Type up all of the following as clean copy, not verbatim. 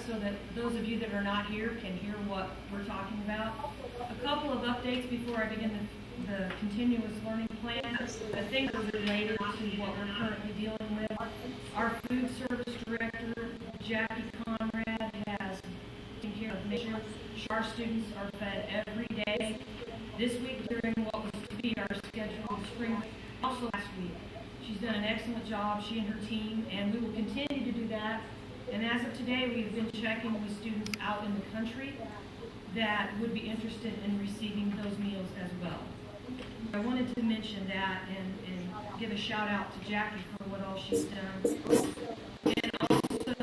so that those of you that are not here can hear what we're talking about. A couple of updates before I begin the continuous learning plan. I think are related to what we're currently dealing with. Our food service director, Jackie Conrad, has taken care of making sure our students are fed every day. This week during what was to be our scheduled spring break, also last week. She's done an excellent job, she and her team, and we will continue to do that. And as of today, we've been checking with students out in the country that would be interested in receiving those meals as well. I wanted to mention that and give a shout out to Jackie for what all she's done. And also,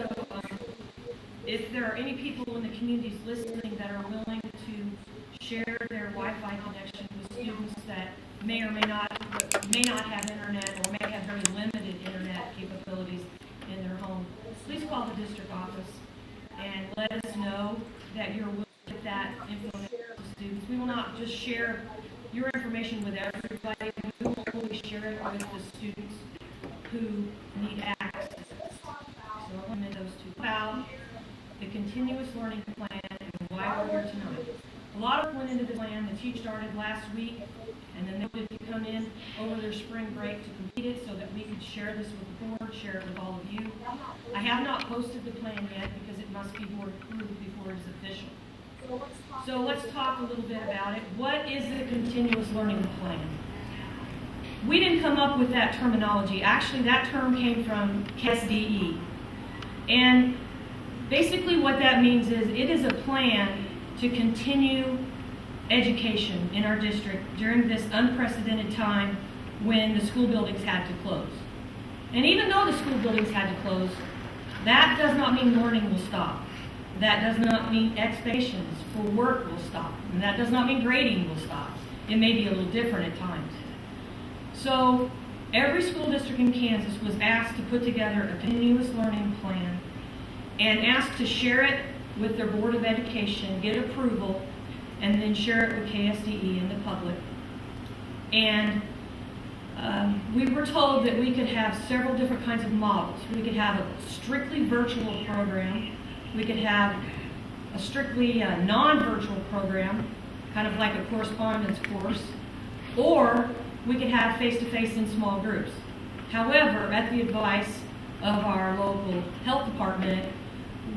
if there are any people in the communities listening that are willing to share their Wi-Fi connection with students that may or may not have internet or may have very limited internet capabilities in their home, please call the district office and let us know that you're willing to get that information to students. We will not just share your information with everybody. We will only share it with the students who need access. So I'll limit those two. About the continuous learning plan and why we're here tonight. A lot of went into the plan. The teach started last week, and then they wanted to come in over their spring break to complete it so that we could share this with the board, share it with all of you. I have not posted the plan yet because it must be board approved before it is official. So let's talk a little bit about it. What is the continuous learning plan? We didn't come up with that terminology. Actually, that term came from KSDE. And basically what that means is it is a plan to continue education in our district during this unprecedented time when the school buildings had to close. And even though the school buildings had to close, that does not mean learning will stop. That does not mean expectations for work will stop. And that does not mean grading will stop. It may be a little different at times. So every school district in Kansas was asked to put together a continuous learning plan and asked to share it with their Board of Education, get approval, and then share it with KSDE and the public. And we were told that we could have several different kinds of models. We could have a strictly virtual program. We could have a strictly non-virtual program, kind of like a correspondence course, or we could have face-to-face in small groups. However, at the advice of our local health department,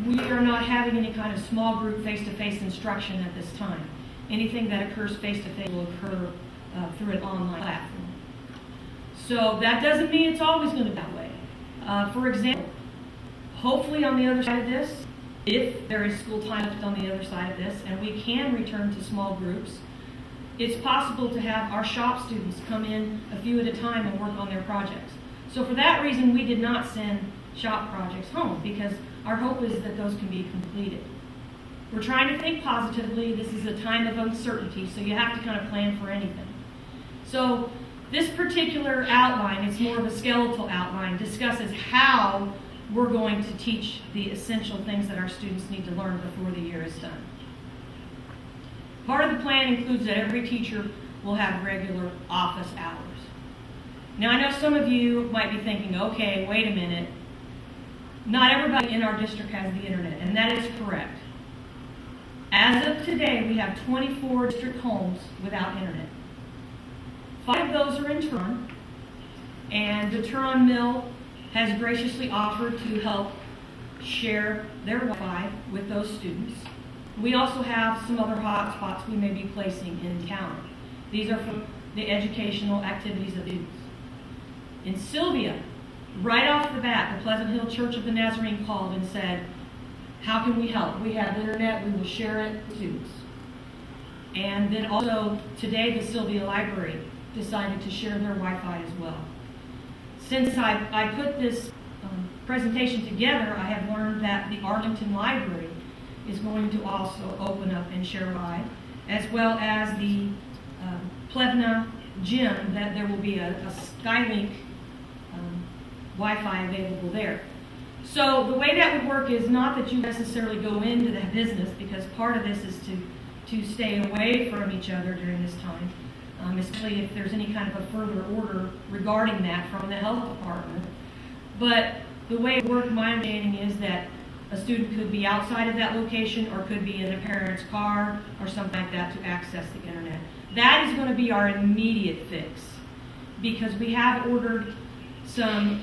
we are not having any kind of small group face-to-face instruction at this time. Anything that occurs face-to-face will occur through an online platform. So that doesn't mean it's always going to be that way. For example, hopefully on the other side of this, if there is school time left on the other side of this, and we can return to small groups, it's possible to have our shop students come in a few at a time and work on their projects. So for that reason, we did not send shop projects home, because our hope is that those can be completed. We're trying to think positively. This is a time of uncertainty, so you have to kind of plan for anything. So this particular outline, it's more of a skeletal outline, discusses how we're going to teach the essential things that our students need to learn before the year is done. Part of the plan includes that every teacher will have regular office hours. Now, I know some of you might be thinking, okay, wait a minute. Not everybody in our district has the internet, and that is correct. As of today, we have 24 district homes without internet. 5 of those are in Turon, and the Turon Mill has graciously offered to help share their Wi-Fi with those students. We also have some other hotspots we may be placing in town. These are for the educational activities of the students. In Sylvia, right off the bat, the Pleasant Hill Church of the Nazarene called and said, how can we help? We have internet, we will share it with students. And then also today the Sylvia Library decided to share their Wi-Fi as well. Since I put this presentation together, I have learned that the Arlington Library is going to also open up and share Wi-Fi, as well as the Plevna Gym, that there will be a Skylink Wi-Fi available there. So the way that would work is not that you necessarily go into that business, because part of this is to stay away from each other during this time, especially if there's any kind of a further order regarding that from the health department. But the way it worked, my understanding is that a student could be outside of that location or could be in a parent's car or something like that to access the internet. That is going to be our immediate fix, because we have ordered some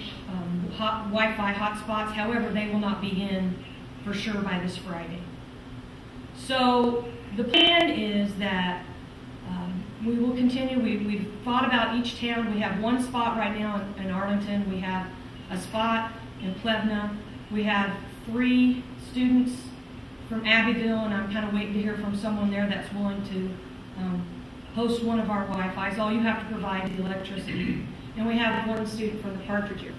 Wi-Fi hotspots. However, they will not be in for sure by this Friday. So the plan is that we will continue. We've thought about each town. We have one spot right now in Arlington. We have a spot in Plevna. We have 3 students from Abbeville, and I'm kind of waiting to hear from someone there that's willing to host one of our Wi-Fis. All you have to provide is the electricity. And we have 1 student from the Partridge area.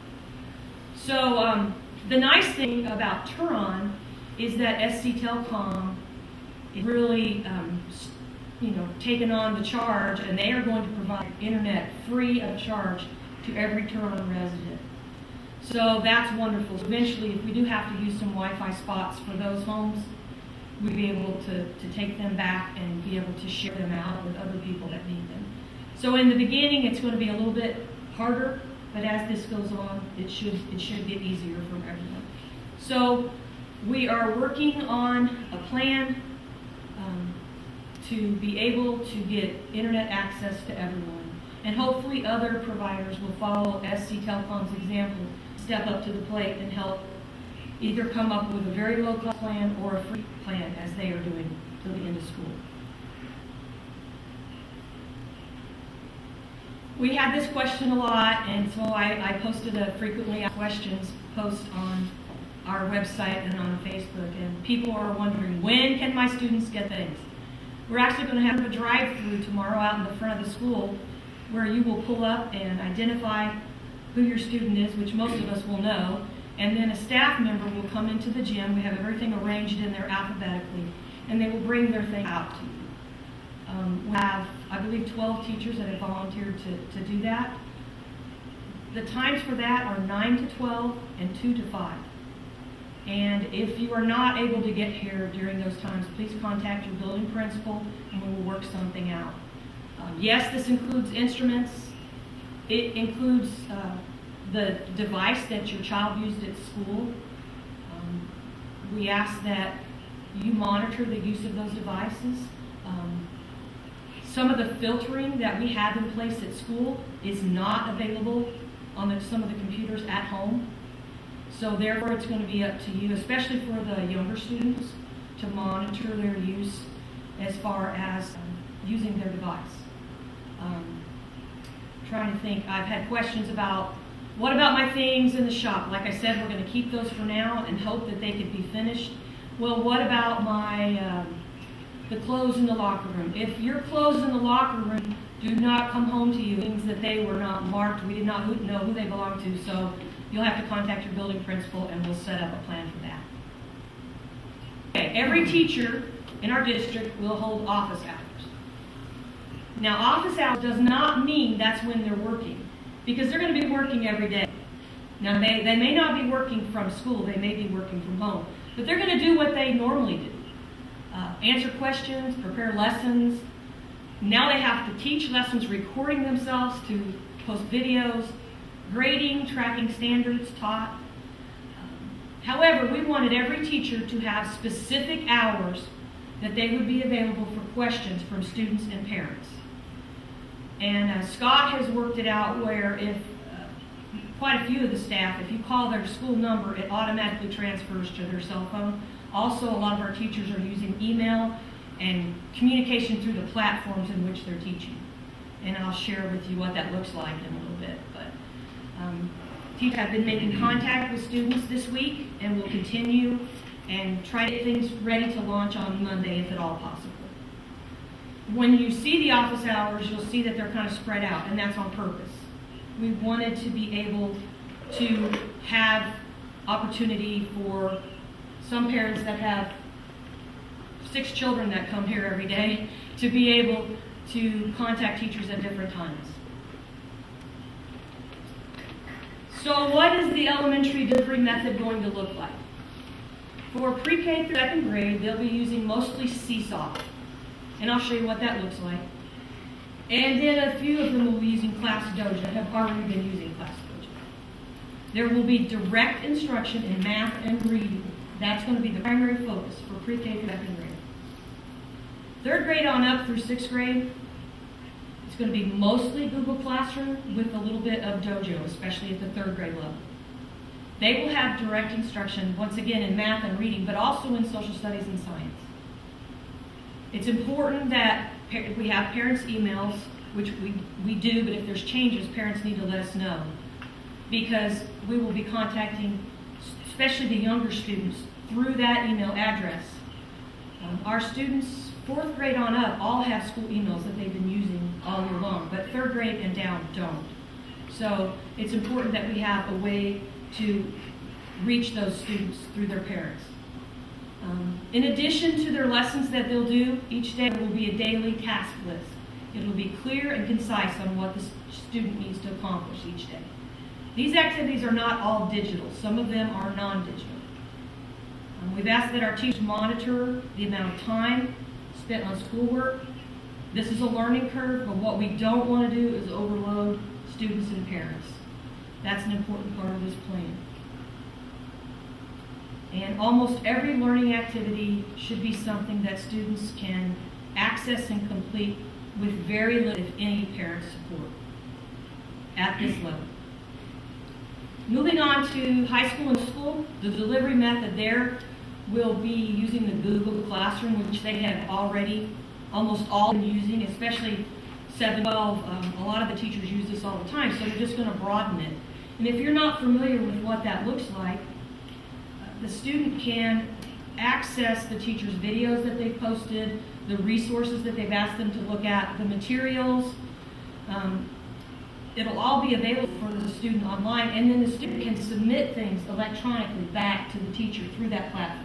So the nice thing about Turon is that SC Telecom is really taken on the charge, and they are going to provide internet free of charge to every Turon resident. So that's wonderful. So eventually, if we do have to use some Wi-Fi spots for those homes, we'll be able to take them back and be able to share them out with other people that need them. So in the beginning, it's going to be a little bit harder, but as this goes on, it should get easier for everyone. So we are working on a plan to be able to get internet access to everyone. And hopefully other providers will follow SC Telecom's example, step up to the plate and help either come up with a very low-cost plan or a free plan, as they are doing till the end of school. We had this question a lot, and so I posted a frequently asked questions post on our website and on Facebook, and people are wondering, when can my students get things? We're actually going to have a drive-thru tomorrow out in the front of the school where you will pull up and identify who your student is, which most of us will know, and then a staff member will come into the gym. We have everything arranged in there alphabetically, and they will bring their thing out to you. We have, I believe, 12 teachers that have volunteered to do that. The times for that are 9 to 12 and 2 to 5. And if you are not able to get here during those times, please contact your building principal and we will work something out. Yes, this includes instruments. It includes the device that your child used at school. We ask that you monitor the use of those devices. Some of the filtering that we have in place at school is not available on some of the computers at home. So therefore, it's going to be up to you, especially for the younger students, to monitor their use as far as using their device. Trying to think, I've had questions about, what about my things in the shop? Like I said, we're going to keep those for now and hope that they could be finished. Well, what about my the clothes in the locker room? If your clothes in the locker room do not come home to you, it means that they were not marked, we did not know who they belonged to, so you'll have to contact your building principal and we'll set up a plan for that. Okay, every teacher in our district will hold office hours. Now, office hours does not mean that's when they're working, because they're going to be working every day. Now, they may not be working from school, they may be working from home, but they're going to do what they normally do. Answer questions, prepare lessons. Now they have to teach lessons, recording themselves to post videos, grading, tracking standards taught. However, we wanted every teacher to have specific hours that they would be available for questions from students and parents. And Scott has worked it out where if quite a few of the staff, if you call their school number, it automatically transfers to their cell phone. Also, a lot of our teachers are using email and communication through the platforms in which they're teaching. And I'll share with you what that looks like in a little bit. But teachers have been making contact with students this week and will continue and try to get things ready to launch on Monday if at all possible. When you see the office hours, you'll see that they're kind of spread out, and that's on purpose. We wanted to be able to have opportunity for some parents that have 6 children that come here every day to be able to contact teachers at different times. So what is the elementary delivery method going to look like? For pre-K through 2nd grade, they'll be using mostly Seesaw. And I'll show you what that looks like. And then a few of them will be using Class Dojo, have already been using Class Dojo. There will be direct instruction in math and reading That's going to be the primary focus for pre-K through second grade. Third grade on up through sixth grade, it's going to be mostly Google Classroom with a little bit of Dojo, especially at the third grade level. They will have direct instruction, once again, in math and reading, but also in social studies and science. It's important that we have parents' emails, which we do, but if there's changes, parents need to let us know, because we will be contacting, especially the younger students, through that email address. Our students, fourth grade on up, all have school emails that they've been using all year long, but third grade and down don't. So it's important that we have a way to reach those students through their parents. In addition to their lessons that they'll do each day, there will be a daily task list. It will be clear and concise on what the student needs to accomplish each day. These activities are not all digital. Some of them are non-digital. We've asked that our teachers monitor the amount of time spent on schoolwork. This is a learning curve, but what we don't want to do is overload students and parents. That's an important part of this plan. And almost every learning activity should be something that students can access and complete with very little, if any, parent support at this level. Moving on to high school and school, the delivery method there will be using the Google Classroom, which they have already almost all been using, especially 7-12. A lot of the teachers use this all the time, so they're just going to broaden it. And if you're not familiar with what that looks like, the student can access the teacher's videos that they've posted, the resources that they've asked them to look at, the materials. It'll all be available for the student online, and then the student can submit things electronically back to the teacher through that platform.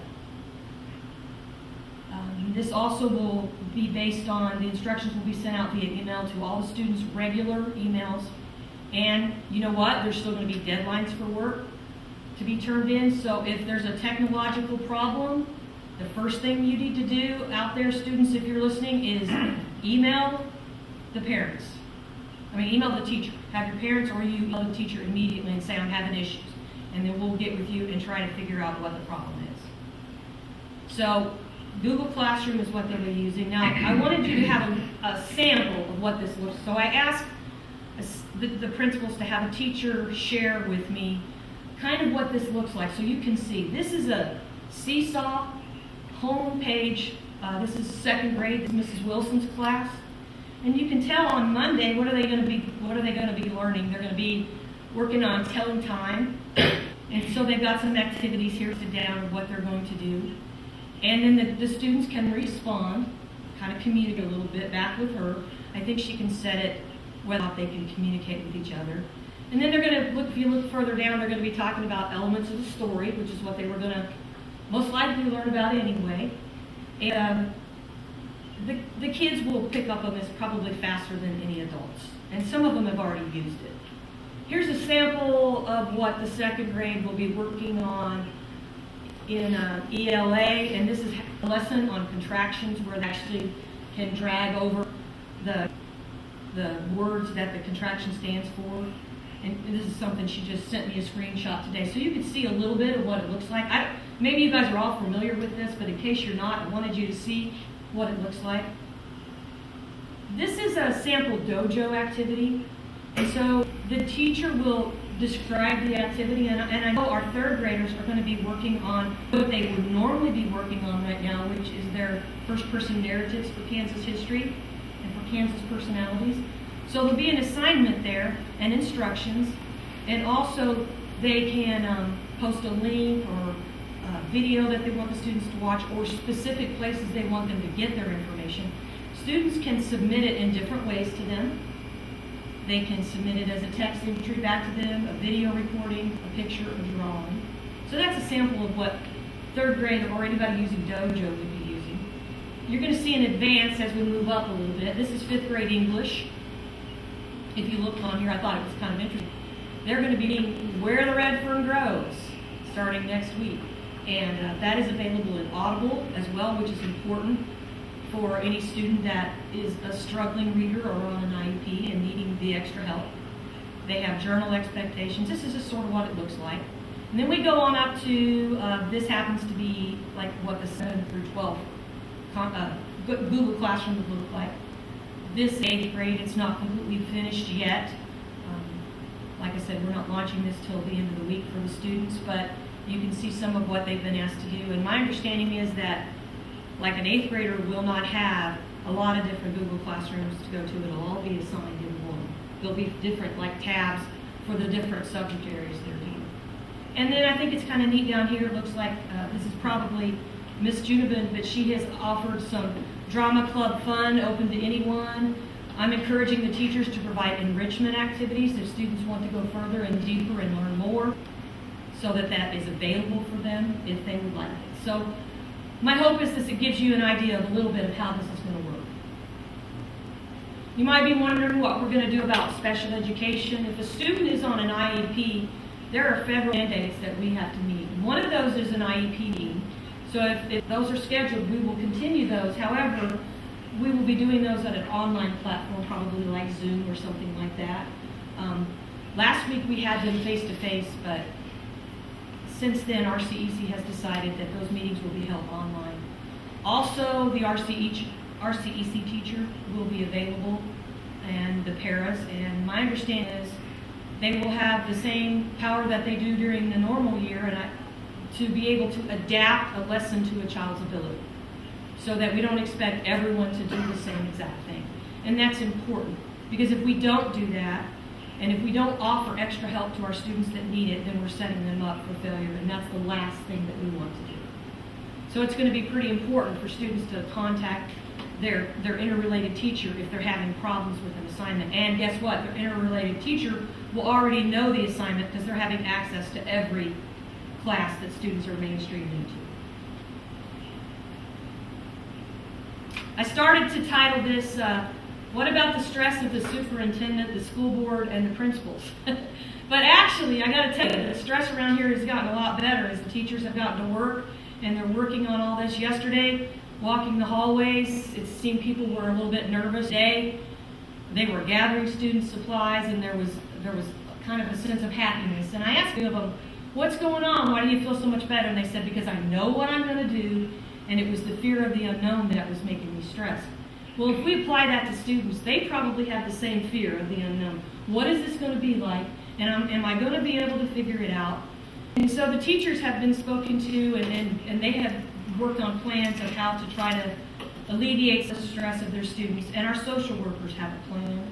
This also will be based on, the instructions will be sent out via email to all the students' regular emails. And you know what? There's still going to be deadlines for work to be turned in. So if there's a technological problem, the first thing you need to do out there, students, if you're listening, is email the parents. Email the teacher. Have your parents or you email the teacher immediately and say, I'm having issues. And then we'll get with you and try to figure out what the problem is. So Google Classroom is what they'll be using. Now, I wanted you to have a sample of what this looks like. So I asked the principals to have a teacher share with me kind of what this looks like so you can see. This is a Seesaw home page. This is second grade. This is Mrs. Wilson's class. And you can tell on Monday, what are they going to be learning? They're going to be working on telling time. And so they've got some activities here listed down of what they're going to do. And then the students can respond, kind of communicate a little bit back with her. I think she can set it whether or not they can communicate with each other. And then they're going to look, if you look further down, they're going to be talking about elements of the story, which is what they were going to most likely learn about anyway. And the kids will pick up on this probably faster than any adults. And some of them have already used it. Here's a sample of what the second grade will be working on in ELA, and this is a lesson on contractions where they actually can drag over the words that the contraction stands for. And this is something she just sent me a screenshot today, so you can see a little bit of what it looks like. Maybe you guys are all familiar with this, but in case you're not, I wanted you to see what it looks like. This is a sample Dojo activity, and so the teacher will describe the activity, and I know our third graders are going to be working on what they would normally be working on right now, which is their first-person narratives for Kansas history and for Kansas personalities. So there'll be an assignment there and instructions, and also they can post a link or a video that they want the students to watch, or specific places they want them to get their information. Students can submit it in different ways to them. They can submit it as a text entry back to them, a video recording, a picture, a drawing. So that's a sample of what third grade or anybody using Dojo would be using. You're going to see in advance as we move up a little bit. This is fifth grade English. If you look on here, I thought it was kind of interesting. They're going to be reading Where the Red Fern Grows starting next week. And that is available in Audible as well, which is important for any student that is a struggling reader or on an IEP and needing the extra help. They have journal expectations. This is just sort of what it looks like. And then we go on up to, this happens to be like what the 7th through 12th Google Classroom would look like. This 8th grade, it's not completely finished yet. Like I said, we're not launching this till the end of the week for the students, but you can see some of what they've been asked to do. And my understanding is that like an 8th grader will not have a lot of different Google Classrooms to go to. It'll all be assigned in one. There'll be different like tabs for the different subject areas they're in. And then I think it's kind of neat down here. It looks like this is probably Miss Junibin, but she has offered some drama club fun open to anyone. I'm encouraging the teachers to provide enrichment activities if students want to go further and deeper and learn more, so that that is available for them if they would like it. So my hope is that it gives you an idea of a little bit of how this is going to work. You might be wondering what we're going to do about special education. If a student is on an IEP, there are federal mandates that we have to meet. One of those is an IEP meeting. So if those are scheduled, we will continue those. However, we will be doing those at an online platform, probably like Zoom or something like that. Last week we had them face-to-face, but since then RCEC has decided that those meetings will be held online. Also, the RCEC teacher will be available, and the paras, and my understanding is they will have the same power that they do during the normal year and to be able to adapt a lesson to a child's ability, so that we don't expect everyone to do the same exact thing. And that's important, because if we don't do that, and if we don't offer extra help to our students that need it, then we're setting them up for failure, and that's the last thing that we want to do. So it's going to be pretty important for students to contact their interrelated teacher if they're having problems with an assignment. And guess what? Their interrelated teacher will already know the assignment because they're having access to every class that students are mainstreamed into. I started to title this, what about the stress of the superintendent, the school board, and the principals? But actually, I got to tell you, the stress around here has gotten a lot better as the teachers have gotten to work, and they're working on all this. Yesterday, walking the hallways, it seemed people were a little bit nervous. Today, they were gathering student supplies, and there was kind of a sense of happiness. And I asked a few of them, what's going on? Why do you feel so much better? And they said, because I know what I'm going to do, and it was the fear of the unknown that was making me stressed. Well, if we apply that to students, they probably have the same fear of the unknown. What is this going to be like? And am I going to be able to figure it out? And so the teachers have been spoken to, and they have worked on plans of how to try to alleviate the stress of their students. And our social workers have a plan.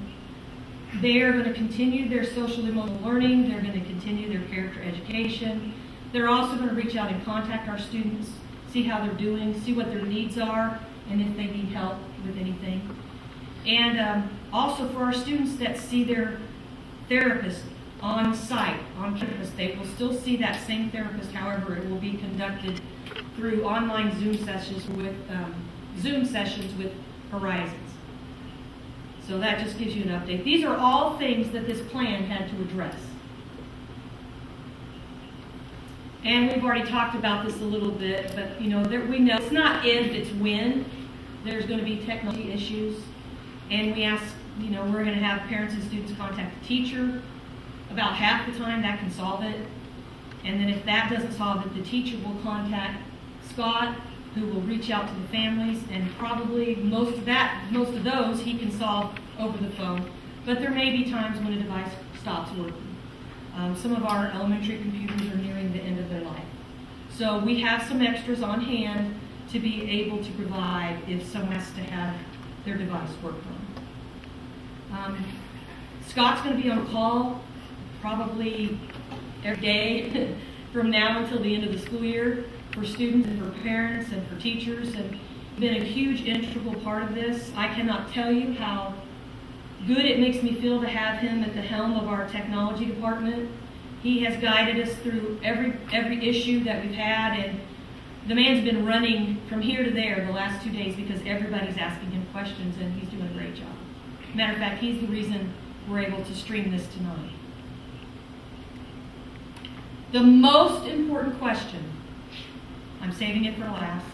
They are going to continue their social emotional learning. They're going to continue their character education. They're also going to reach out and contact our students, see how they're doing, see what their needs are, and if they need help with anything. And also for our students that see their therapist on site, on campus, they will still see that same therapist. However, it will be conducted through online Zoom sessions with Horizons. So that just gives you an update. These are all things that this plan had to address. And we've already talked about this a little bit, but we know it's not if, it's when. There's going to be technology issues, and we ask, we're going to have parents and students contact the teacher. About half the time that can solve it, and then if that doesn't solve it, the teacher will contact Scott, who will reach out to the families, and probably most of those he can solve over the phone. But there may be times when a device stops working. Some of our elementary computers are nearing the end of their life. So we have some extras on hand to be able to provide if someone has to have their device worked on. Scott's going to be on call probably every day from now until the end of the school year for students and for parents and for teachers, and been a huge integral part of this. I cannot tell you how good it makes me feel to have him at the helm of our technology department. He has guided us through every issue that we've had, and the man's been running from here to there the last 2 days because everybody's asking him questions, and he's doing a great job. Matter of fact, he's the reason we're able to stream this tonight. The most important question, I'm saving it for last.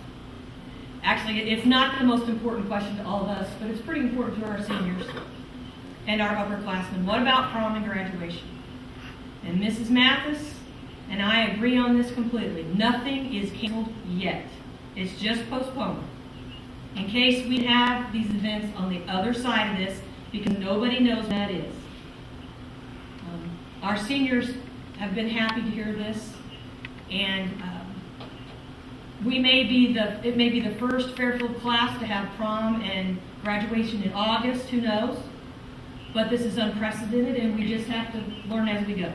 Actually, it's not the most important question to all of us, but it's pretty important to our seniors and our upperclassmen. What about prom and graduation? And Mrs. Mathis and I agree on this completely. Nothing is canceled yet. It's just postponed. In case we have these events on the other side of this, because nobody knows what that is. Our seniors have been happy to hear this, and it may be the first Fairfield class to have prom and graduation in August, who knows? But this is unprecedented, and we just have to learn as we go.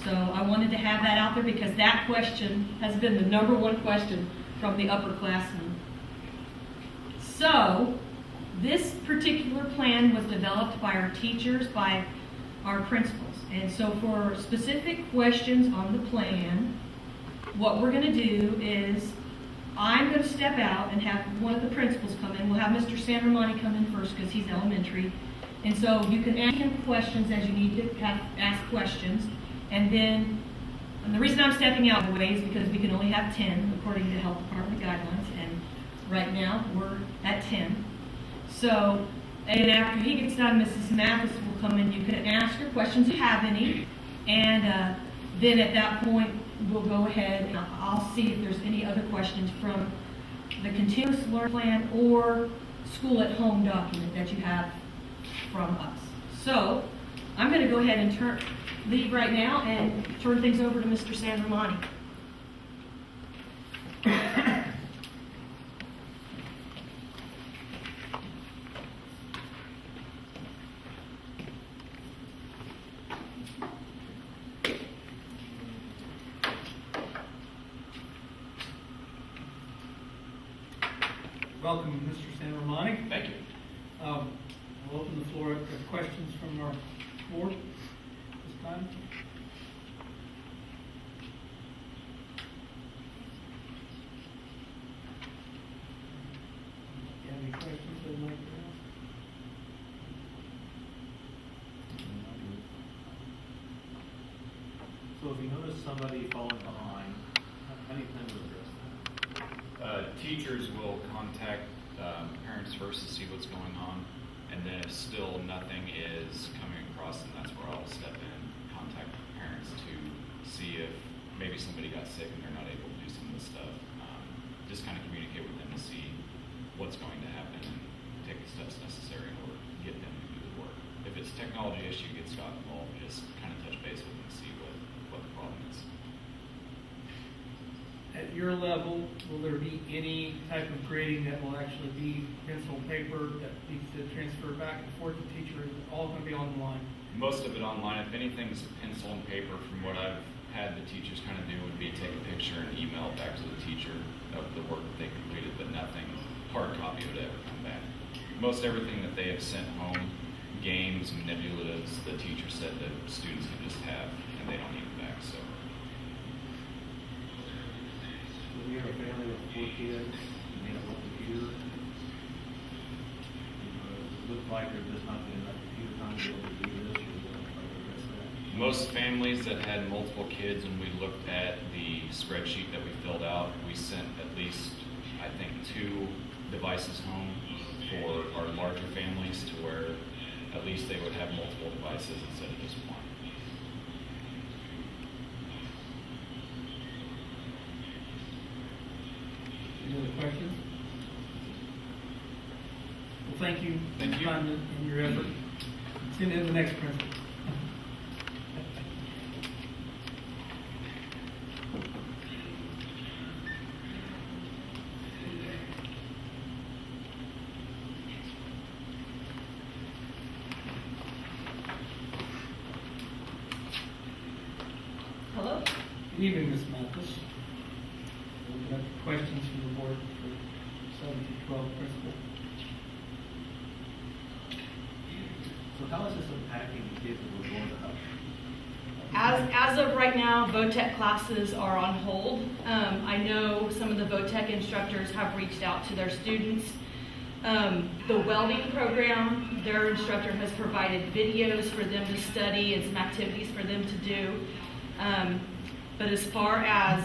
So I wanted to have that out there because that question has been the #1 question from the upperclassmen. So this particular plan was developed by our teachers, by our principals. And so for specific questions on the plan, what we're going to do is I'm going to step out and have one of the principals come in. We'll have Mr. Sandramani come in first because he's elementary. And so you can ask him questions as you need to ask questions. And then, the reason I'm stepping out of the way is because we can only have 10 according to health department guidelines. And right now we're at 10. So, and after he gets done, Mrs. Mathis will come in. You can ask your questions if you have any. And then at that point, we'll go ahead and I'll see if there's any other questions from the continuous learning plan or school at home document that you have from us. So I'm going to go ahead and leave right now and turn things over to Mr. Sandramani. Welcome, Mr. Sandramani. Thank you. I'll open the floor up to questions from our board this time. Do you have any questions they'd like to ask? So if you notice somebody falling behind, how do you plan to address that? Teachers will contact parents first to see what's going on, and then if still nothing is coming across, then that's where I'll step in, contact parents to see if maybe somebody got sick and they're not able to do some of the stuff. Just kind of communicate with them to see what's going to happen and take the steps necessary in order to get them to do the work. If it's a technology issue, get Scott involved, just kind of touch base with them and see what the problem is. At your level, will there be any type of grading that will actually be pencil and paper that needs to transfer back and forth to the teacher? Is it all going to be online? Most of it online. If anything's pencil and paper, from what I've had the teachers kind of do, would be take a picture and email it back to the teacher of the work that they completed, but nothing hard copy would ever come back. Most everything that they have sent home, games, manipulatives, the teacher said that students can just have, and they don't need it back. So. When you have a family with 4 kids, and they have one computer, does it look like there's just not enough computer time to be able to do this, or try to address that? Most families that had multiple kids, when we looked at the spreadsheet that we filled out, we sent at least, I think, 2 devices home for our larger families to where at least they would have multiple devices instead of just one. Any other questions? Well, thank you. Thank for you. your time and your effort. Send in the next principal. Hello? Good evening, Ms. Mathis. We've got questions from the board for 7 to 12 principal. So how is this impacting the kids that we're going to have? As of right now, BoTech classes are on hold. I know some of the BoTech instructors have reached out to their students. The welding program, their instructor has provided videos for them to study and some activities for them to do. But as far as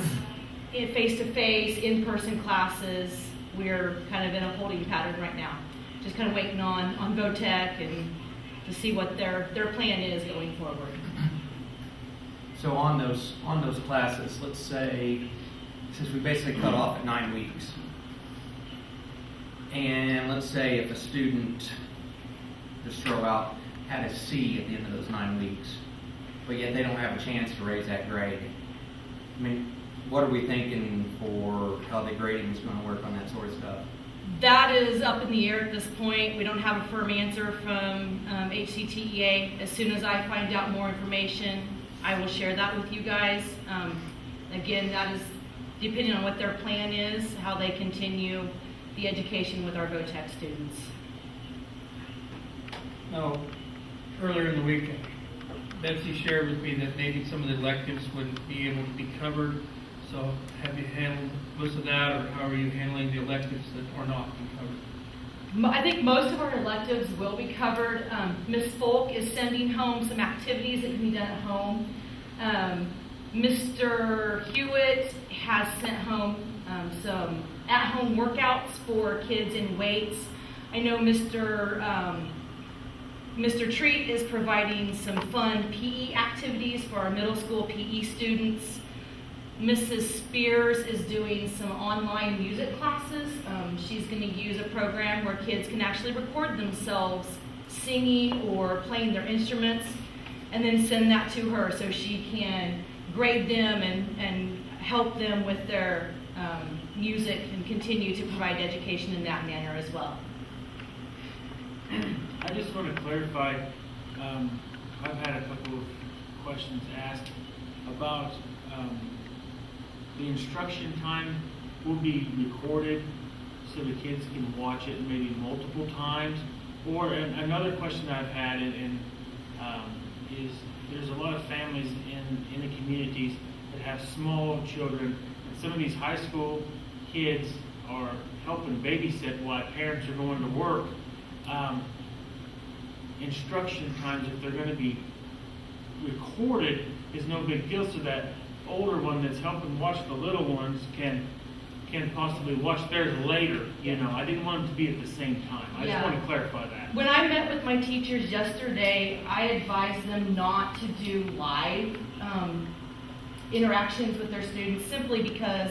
face-to-face, in-person classes, we're kind of in a holding pattern right now. Just kind of waiting on BoTech and to see what their plan is going forward. So on those classes, let's say, since we basically cut off at 9 weeks, and let's say if a student, just throw out, had a C at the end of those 9 weeks, but yet they don't have a chance to raise that grade. I mean, what are we thinking for how the grading is going to work on that sort of stuff? That is up in the air at this point. We don't have a firm answer from HCTEA. As soon as I find out more information, I will share that with you guys. Again, that is depending on what their plan is, how they continue the education with our BoTech students. Now, earlier in the week, Betsy shared with me that maybe some of the electives would be able to be covered. So have you handled most of that, or how are you handling the electives that are not being covered? I think most of our electives will be covered. Ms. Folk is sending home some activities that can be done at home. Mr. Hewitt has sent home some at-home workouts for kids in weights. I know Mr. Treat is providing some fun PE activities for our middle school PE students. Mrs. Spears is doing some online music classes. She's going to use a program where kids can actually record themselves singing or playing their instruments and then send that to her so she can grade them and help them with their music and continue to provide education in that manner as well. I just want to clarify, I've had a couple of questions asked about the instruction time will be recorded so the kids can watch it maybe multiple times. Or another question I've had is there's a lot of families in the communities that have small children, and some of these high school kids are helping babysit while parents are going to work. Instruction times, if they're going to be recorded, is no big deal, so that older one that's helping watch the little ones can possibly watch theirs later. You know, I didn't want them to be at the same time. I just want to clarify that. When I met with my teachers yesterday, I advised them not to do live interactions with their students, simply because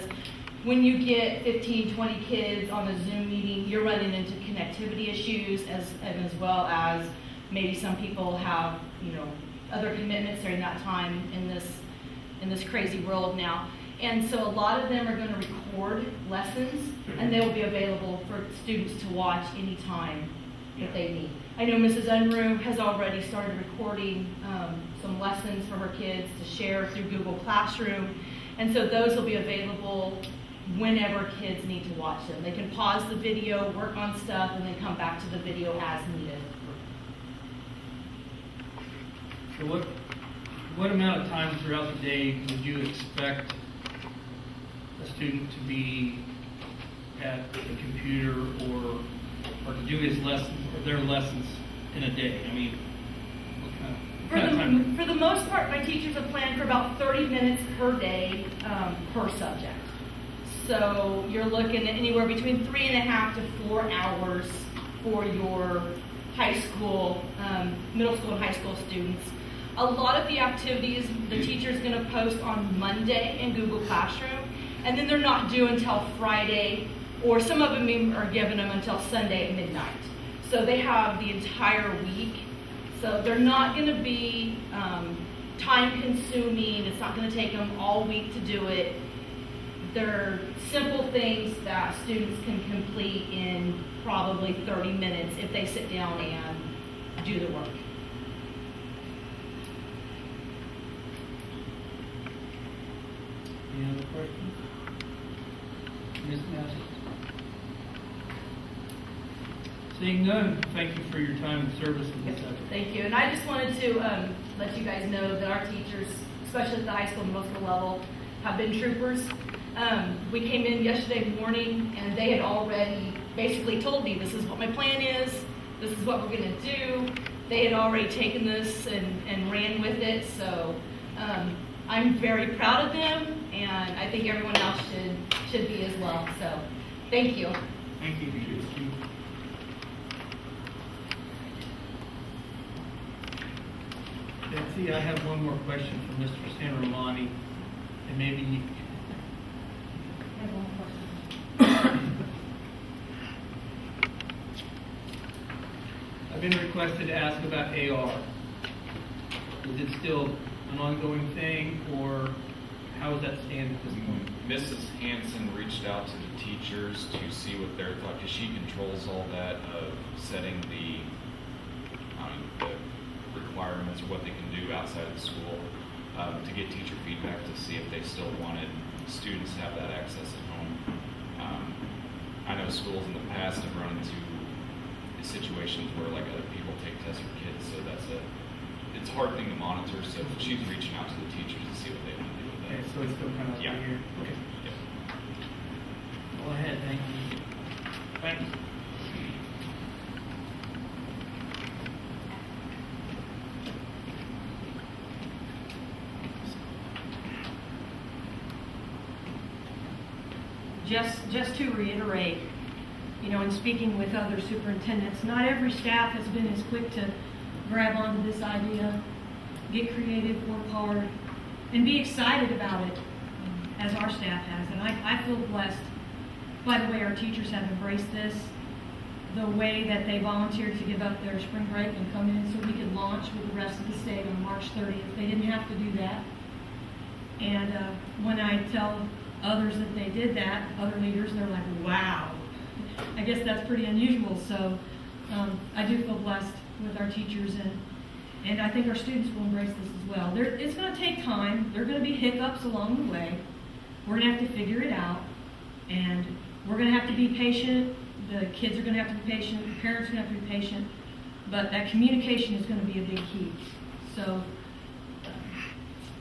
when you get 15, 20 kids on a Zoom meeting, you're running into connectivity issues as well as maybe some people have, you know, other commitments during that time in this crazy world now. And so a lot of them are going to record lessons, and they will be available for students to watch anytime that they need. I know Mrs. Unruh has already started recording some lessons for her kids to share through Google Classroom, and so those will be available whenever kids need to watch them. They can pause the video, work on stuff, and then come back to the video as needed. So what amount of time throughout the day would you expect a student to be at the computer or to do his lessons or their lessons in a day? I mean, what kind of time? For the most part, my teachers have planned for about 30 minutes per day per subject. So you're looking at anywhere between 3.5 to 4 hours for your high school, middle school and high school students. A lot of the activities the teacher is going to post on Monday in Google Classroom, and then they're not due until Friday, or some of them are given them until Sunday at midnight. So they have the entire week. So they're not going to be time consuming. It's not going to take them all week to do it. They're simple things that students can complete in probably 30 minutes if they sit down and do the work. Any other questions? Ms. Massey? Seeing none, thank you for your time and service in this subject. Thank you. And I just wanted to let you guys know that our teachers, especially at the high school and middle school level, have been troopers. We came in yesterday morning and they had already basically told me, this is what my plan is, this is what we're going to do. They had already taken this and ran with it. So I'm very proud of them, and I think everyone else should be as well. So thank you. Thank you. Betsy? See, I have one more question for Mr. San Romani, and maybe you I have one question. I've been requested to ask about AR. Is it still an ongoing thing, or how does that stand at this point? Mrs. Hanson reached out to the teachers to see what their thought, because she controls all that of setting the requirements or what they can do outside of the school, to get teacher feedback to see if they still wanted students to have that access at home. I know schools in the past have run into situations where like other people take tests for kids, so it's a hard thing to monitor, so she's reaching out to the teachers to see what they want to do with that. Okay, so it's still kind of Yeah. here. Okay. Yeah. Go ahead, thank you. Thanks. Just to reiterate, you know, in speaking with other superintendents, not every staff has been as quick to grab onto this idea, get creative, work hard, and be excited about it as our staff has. And I feel blessed by the way our teachers have embraced this, the way that they volunteered to give up their spring break and come in so we could launch with the rest of the state on March 30th. They didn't have to do that. And when I tell others that they did that, other leaders, they're like, wow. I guess that's pretty unusual. So I do feel blessed with our teachers, and I think our students will embrace this as well. It's going to take time. There are going to be hiccups along the way. We're going to have to figure it out, and we're going to have to be patient. The kids are going to have to be patient. The parents are going to have to be patient. But that communication is going to be a big key. So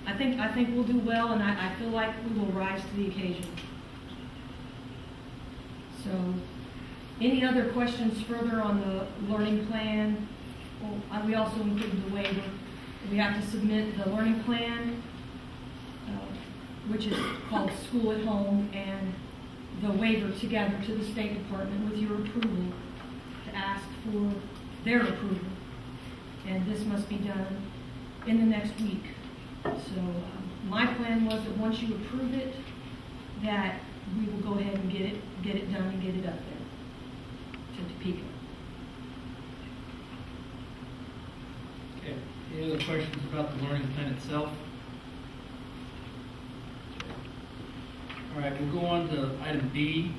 I think we'll do well, and I feel like we will rise to the occasion. So, any other questions further on the learning plan? Well, we also included the waiver. We have to submit the learning plan, which is called School at Home, and the waiver together to the State Department with your approval to ask for their approval. And this must be done in the next week. So my plan was that once you approve it, that we will go ahead and get it done and get it up there to Topeka. Okay, any other questions about the learning plan itself? All right, we'll go on to item B,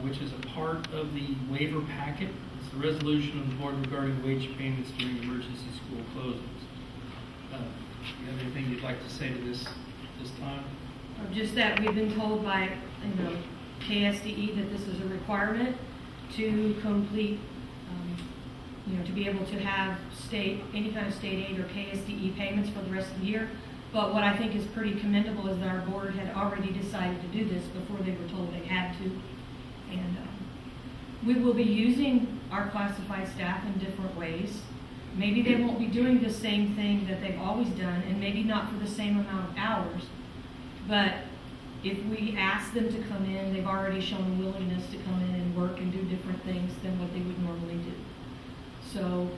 which is a part of the waiver packet. It's the resolution of the board regarding wage payments during emergency school closings. You have anything you'd like to say to this time? Just that we've been told by, KSDE that this is a requirement to complete, to be able to have any kind of state aid or KSDE payments for the rest of the year. But what I think is pretty commendable is that our board had already decided to do this before they were told they had to. And we will be using our classified staff in different ways. Maybe they won't be doing the same thing that they've always done, and maybe not for the same amount of hours. But if we ask them to come in, they've already shown a willingness to come in and work and do different things than what they would normally do. So,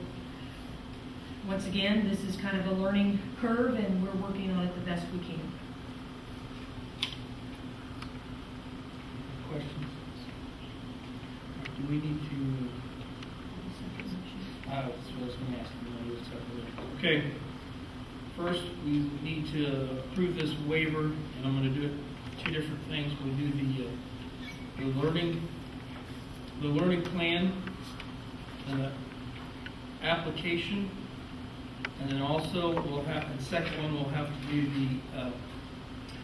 once again, this is kind of a learning curve, and we're working on it the best we can. Questions? Do we need to? That's what I was going to ask. Okay. First, we need to approve this waiver, and I'm going to do it two different things. We'll do the learning plan, and the application, and then also the second one we'll have to do the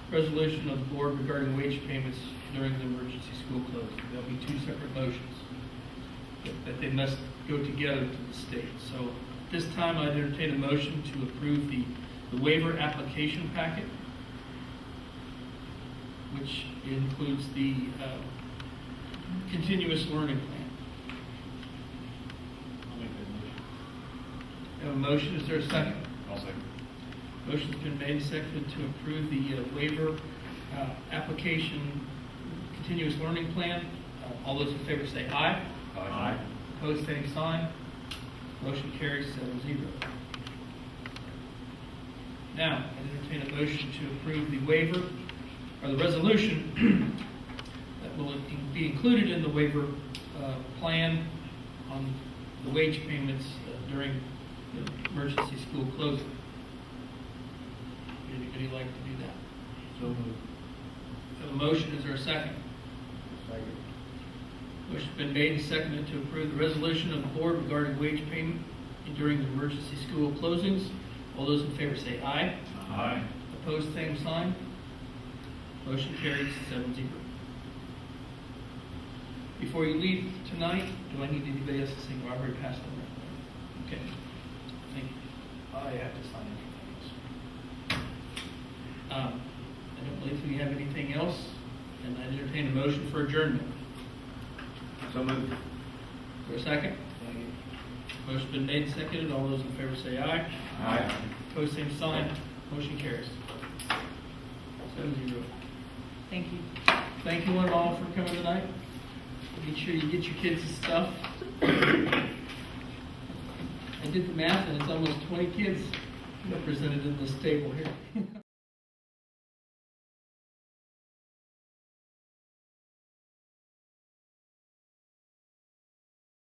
resolution of the board regarding wage payments during the emergency school closing. There'll be two separate motions that they must go together to the state. So this time I'd entertain a motion to approve the waiver application packet, which includes the continuous learning plan. I'll make that motion. Have a motion, is there a second? I'll second. Motion's been made and seconded to approve the waiver application continuous learning plan. All those in favor say aye. Opposed, same sign. Motion carries 7-0. Now, I entertain a motion to approve the waiver, or the resolution that will be included in the waiver plan on the wage payments during the emergency school closing. Would anybody like to do that? So moved. Have a motion, is there a second? Second. Motion's been made and seconded to approve the resolution of the board regarding wage payment during the emergency school closings. All those in favor say aye. Aye. Opposed, same sign. Motion carries 7-0. Before you leave tonight, do I need anybody else to sing? I already passed on that. Okay. Thank you. I have to sign it. I don't believe we have anything else, and I entertain a motion for adjournment. So moved. Is there a second? Motion's been made and seconded. All those in favor say aye. Aye. Opposed, same sign. Motion carries 7-0. Thank you. Thank you one and all for coming tonight. Make sure you get your kids' stuff. I did the math, and it's almost 20 kids represented in this table here.